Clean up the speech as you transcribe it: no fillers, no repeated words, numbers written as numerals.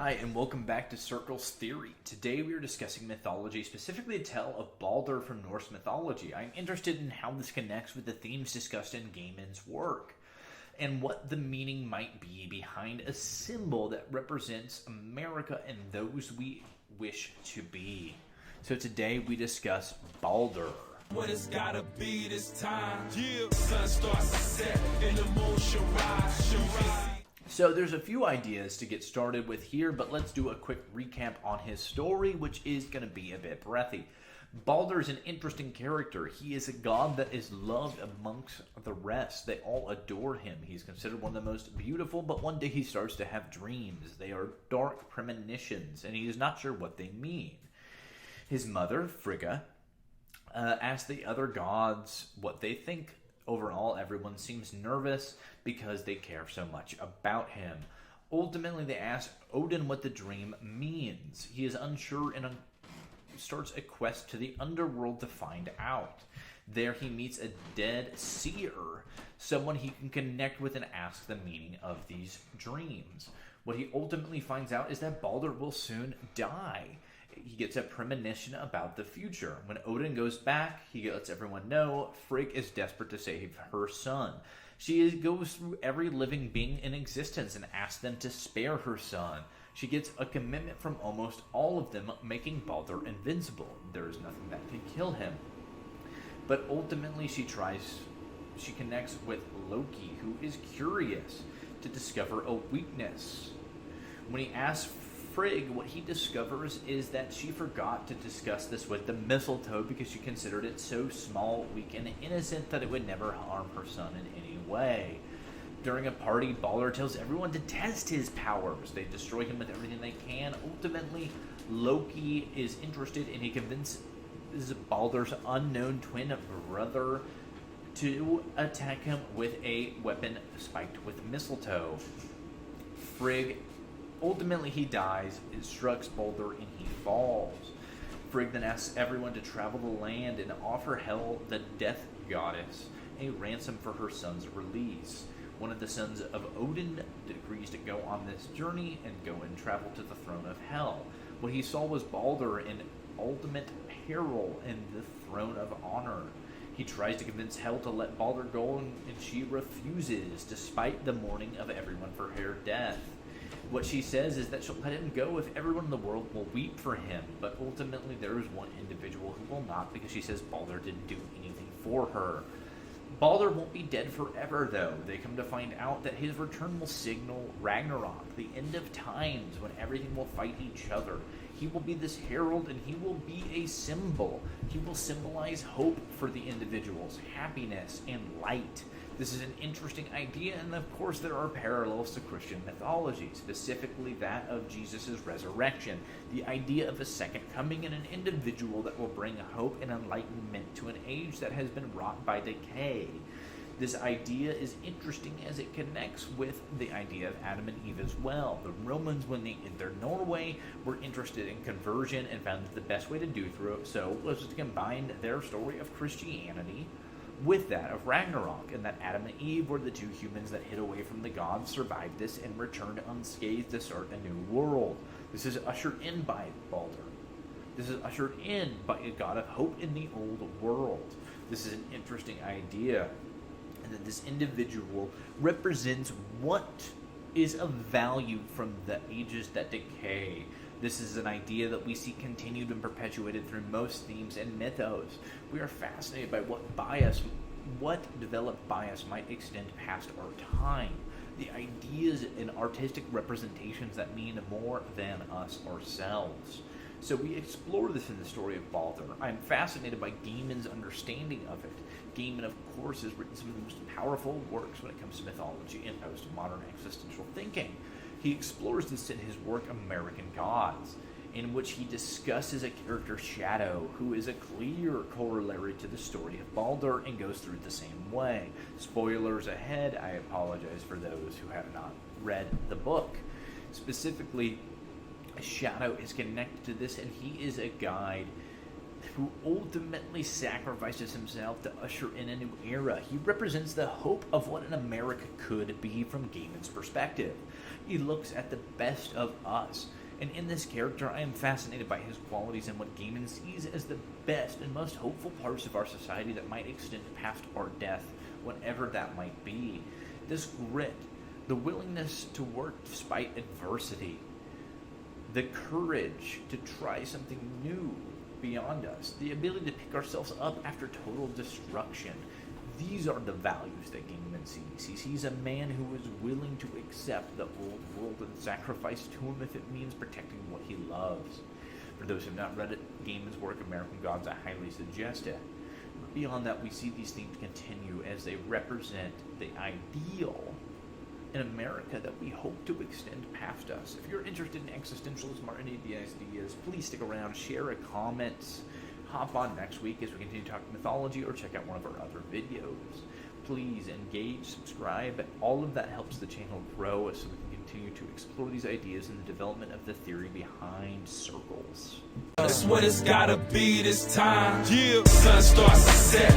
Hi, and welcome back to Circle's Theory. Today we are discussing mythology, specifically a tale of Baldur from Norse mythology. I'm interested in how this connects with the themes discussed in Gaiman's work, and what the meaning might be behind a symbol that represents America and those we wish to be. So today we discuss Baldur. What it's gotta be this time. Yeah. Sun starts to set and the moon shall rise. So there's a few ideas to get started with here, but let's do a quick recap on his story, which is going to be a bit breathy. Baldur is an interesting character. He is a god that is loved amongst the rest. They all adore him. He's considered one of the most beautiful, but one day he starts to have dreams. They are dark premonitions, and he is not sure what they mean. His mother, Frigga, asks the other gods what they think. Overall, everyone seems nervous because they care so much about him. Ultimately, they ask Odin what the dream means. He is unsure and starts a quest to the underworld to find out. There he meets a dead seer, someone he can connect with and ask the meaning of these dreams. What he ultimately finds out is that Baldur will soon die. He gets a premonition about the future. When Odin goes back, he lets everyone know Frigg is desperate to save her son. She goes through every living being in existence and asks them to spare her son. She gets a commitment from almost all of them, making Baldur invincible. There is nothing that can kill him. But ultimately she connects with Loki, who is curious to discover a weakness. When he asks Frigg, what he discovers is that she forgot to discuss this with the mistletoe because she considered it so small, weak, and innocent that it would never harm her son in any way. During a party, Baldur tells everyone to test his powers. They destroy him with everything they can. Ultimately, Loki is interested, and he convinces Baldur's unknown twin brother to attack him with a weapon spiked with mistletoe. Frigg Ultimately, he dies, it strikes Baldur, and he falls. Frigg then asks everyone to travel the land and offer Hel, the death goddess, a ransom for her son's release. One of the sons of Odin agrees to go on this journey and go and travel to the throne of Hel. What he saw was Baldur in ultimate peril in the throne of honor. He tries to convince Hel to let Baldur go, and she refuses, despite the mourning of everyone for her death. What she says is that she'll let him go if everyone in the world will weep for him, but ultimately there is one individual who will not, because she says Baldur didn't do anything for her. Baldur won't be dead forever, though. They come to find out that his return will signal Ragnarok, the end of times, when everything will fight each other. He will be this herald, and he will be a symbol. He will symbolize hope for the individuals, happiness, and light. This is an interesting idea, and of course there are parallels to Christian mythology, specifically that of Jesus' resurrection, the idea of a second coming and an individual that will bring hope and enlightenment to an age that has been wrought by decay. This idea is interesting as it connects with the idea of Adam and Eve as well. The Romans, when they entered Norway, were interested in conversion and found that the best way to do so was to combine their story of Christianity with that of Ragnarok, and that Adam and Eve were the two humans that hid away from the gods, survived this, and returned unscathed to start a new world. This is ushered in by Baldur. This is ushered in by a god of hope in the old world. This is an interesting idea, and that this individual represents what is of value from the ages that decay. This is an idea that we see continued and perpetuated through most themes and mythos. We are fascinated by what developed bias might extend past our time. The ideas and artistic representations that mean more than us ourselves. So we explore this in the story of Baldur. I'm fascinated by Gaiman's understanding of it. Gaiman, of course, has written some of the most powerful works when it comes to mythology and postmodern existential thinking. He explores this in his work American Gods, in which he discusses a character, Shadow, who is a clear corollary to the story of Baldur and goes through it the same way. Spoilers ahead, I apologize for those who have not read the book. Specifically, Shadow is connected to this, and he is a guide who ultimately sacrifices himself to usher in a new era. He represents the hope of what an America could be from Gaiman's perspective. He looks at the best of us. And in this character, I am fascinated by his qualities and what Gaiman sees as the best and most hopeful parts of our society that might extend past our death, whatever that might be. This grit, the willingness to work despite adversity, the courage to try something new beyond us, the ability to pick ourselves up after total destruction. These are the values that Gaiman sees. He sees a man who is willing to accept the old world and sacrifice to him if it means protecting what he loves. For those who have not read it, Gaiman's work, American Gods, I highly suggest it. Beyond that, we see these themes continue as they represent the ideal in America that we hope to extend past us. If you're interested in existentialism or any of the ideas, please stick around, share a comment, hop on next week as we continue to talk mythology, or check out one of our other videos. Please engage, subscribe. All of that helps the channel grow so we can continue to explore these ideas and the development of the theory behind circles. That's what it's gotta be this time. Yeah. Sun starts to set